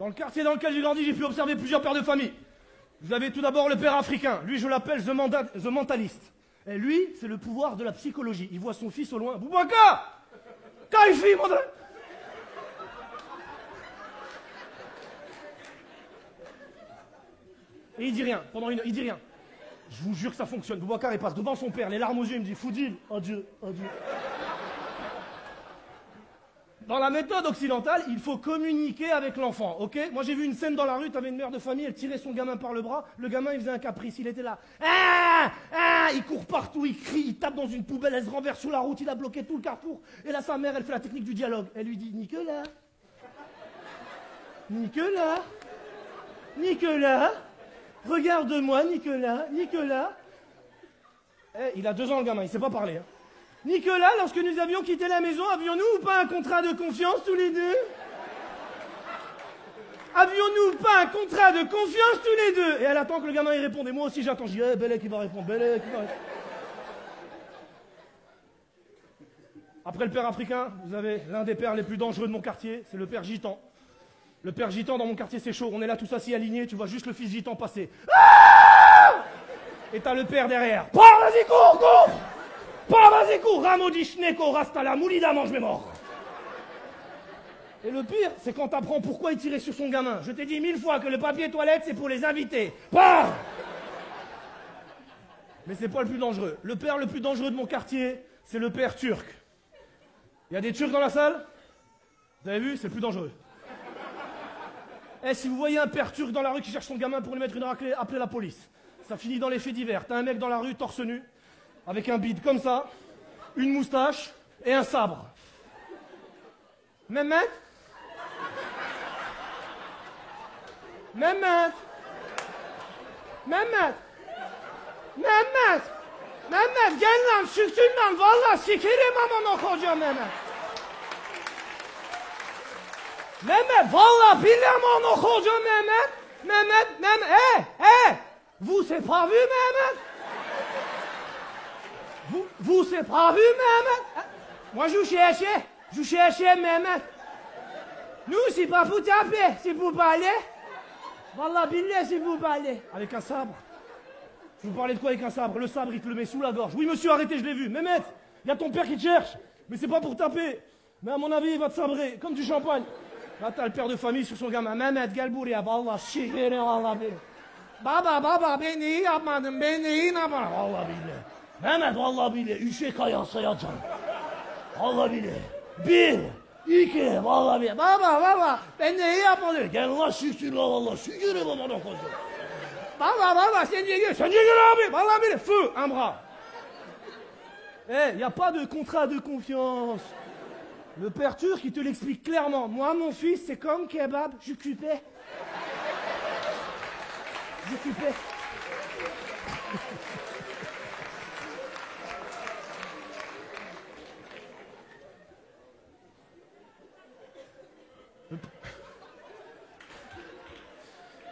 Dans le quartier dans lequel j'ai grandi, j'ai pu observer plusieurs pères de famille. Vous avez tout d'abord le père africain. Lui, je l'appelle The Mentalist. Et lui, c'est le pouvoir de la psychologie. Il voit son fils au loin. Boubacar! Kaifi, mon Dieu! Et il dit rien. Pendant une heure, il dit rien. Je vous jure que ça fonctionne. Boubacar, il passe devant son père, les larmes aux yeux, il me dit Foudil, adieu, adieu. Dans la méthode occidentale, il faut communiquer avec l'enfant, ok? Moi, j'ai vu une scène dans la rue, t'avais une mère de famille, elle tirait son gamin par le bras, le gamin, il faisait un caprice, il était là. Ah, ah, il court partout, il crie, il tape dans une poubelle, elle se renverse sur la route, il a bloqué tout le carrefour. Et là, sa mère, elle fait la technique du dialogue. Elle lui dit, Nicolas, Nicolas, Nicolas, regarde-moi, Nicolas, Nicolas. Eh, il a 2 ans, le gamin, il sait pas parler, hein. Nicolas, lorsque nous avions quitté la maison, avions-nous ou pas un contrat de confiance tous les deux? Avions-nous pas un contrat de confiance tous les deux? Et elle attend que le gamin y réponde. Et moi aussi j'attends. Je dis, eh, Bellec, il va répondre. Bellec, il va répondre. Après le père africain, vous avez l'un des pères les plus dangereux de mon quartier, c'est le père gitan. Le père gitan dans mon quartier, c'est chaud. On est là tous assis alignés, tu vois juste le fils gitan passer. Ah, et t'as le père derrière. Prends, vas-y, cours, cours! Pas vas-y, cours, Ramodishneko, rasta la moulida, mange mes morts. Et le pire, c'est quand t'apprends pourquoi il tirait sur son gamin. Je t'ai dit 1000 fois que le papier toilette, c'est pour les invités. Pas. Mais c'est pas le plus dangereux. Le père le plus dangereux de mon quartier, c'est le père turc. Il y a des Turcs dans la salle? Vous avez vu? C'est le plus dangereux. Eh, si vous voyez un père turc dans la rue qui cherche son gamin pour lui mettre une raclée, appelez la police. Ça finit dans les faits divers. T'as un mec dans la rue, torse nu, avec un bide comme ça, une moustache et un sabre. Mehmet? Mehmet? Mehmet? Mehmet? Mehmet gel lan süksün lan valla sikerim amına koca Mehmet. Mehmet valla billahi amına koca Mehmet. Mehmet, vous c'est pas vu Mehmet? Vous c'est pas vu, Mehmet? Moi, je cherchais Mehmet. Nous, c'est pas pour taper, c'est pour parler. Wallah, billah, c'est pour parler. Avec un sabre. Je vous parlais de quoi avec un sabre? Le sabre, il te le met sous la gorge. Oui, monsieur, arrêtez, je l'ai vu. Mehmet, il y a ton père qui te cherche. Mais c'est pas pour taper. Mais à mon avis, il va te sabrer, comme du champagne. Là, t'as le père de famille sur son gamin. Mehmet, gel buraya, wallah, şekerim, wallah, billah. Baba, beni iyi yapmadın, beni iyi yapmadın. Wallah, billah. Mehmet vallahi bile 3'e kıyaslayacağım. Vallahi bile. 1, 2, vallahi bile. Baba, ben de iyi yapmadım. Gel lan şükür la vallahi. Şükür babana koca. Baba, sen de gel abi. Vallahi bile. Feu, un bras. Eh, y a pas de contrat de confiance. Le père turc, il te l'explique clairement. Moi, mon fils, c'est comme kebab, j'occupais.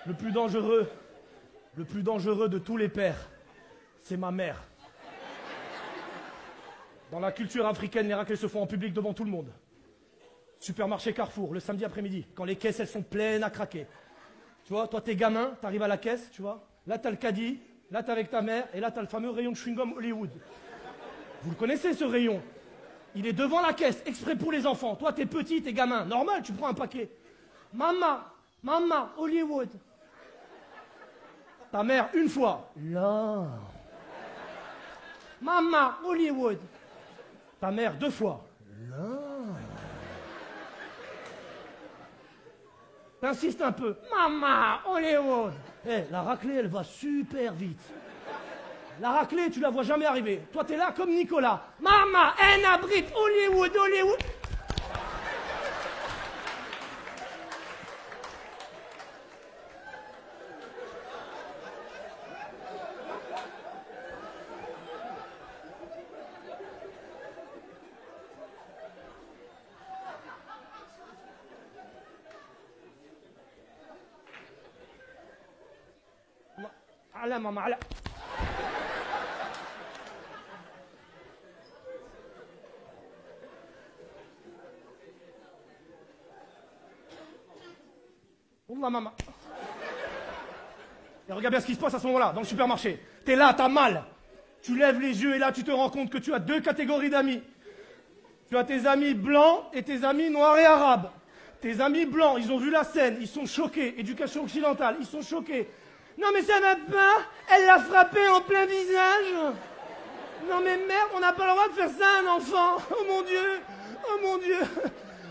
Le plus dangereux de tous les pères, c'est ma mère. Dans la culture africaine, les raclées se font en public devant tout le monde. Supermarché Carrefour, le samedi après-midi, quand les caisses elles sont pleines à craquer. Tu vois, toi t'es gamin, t'arrives à la caisse, tu vois. Là t'as le caddie, là t'es avec ta mère, et là t'as le fameux rayon de chewing-gum Hollywood. Vous le connaissez ce rayon? Il est devant la caisse, exprès pour les enfants. Toi t'es petit, t'es gamin, normal, tu prends un paquet. Maman, Hollywood. Ta mère, une fois. Là. Maman, Hollywood. Ta mère, 2 fois. Là. T'insistes un peu. Maman, Hollywood. Eh, la raclée, elle va super vite. La raclée, tu la vois jamais arriver. Toi, t'es là comme Nicolas. Maman, un abri, Hollywood. على ماما على Wallah, maman. Et regarde bien ce qui se passe à ce moment-là, dans le supermarché. T'es là, t'as mal. Tu lèves les yeux et là, tu te rends compte que tu as deux catégories d'amis. Tu as tes amis blancs et tes amis noirs et arabes. Tes amis blancs, ils ont vu la scène, ils sont choqués. Éducation occidentale, ils sont choqués. Non mais ça va pas, elle l'a frappé en plein visage. Non mais merde, on n'a pas le droit de faire ça à un enfant. Oh mon Dieu, oh mon Dieu.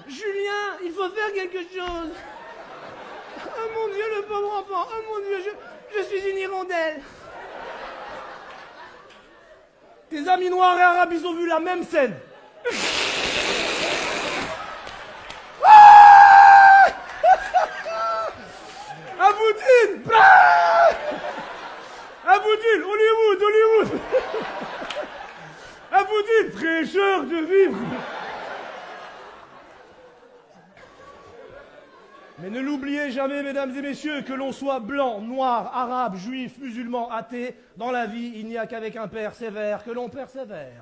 Julien, il faut faire quelque chose. Oh mon Dieu, le pauvre enfant. Oh mon Dieu, je suis une hirondelle. Tes amis noirs et arabes, ils ont vu la même scène. Aboudine, Aboudine, Hollywood. Aboudine, fraîcheur de vivre. Mais ne l'oubliez jamais, mesdames et messieurs, que l'on soit blanc, noir, arabe, juif, musulman, athée, dans la vie, il n'y a qu'avec un père sévère que l'on persévère.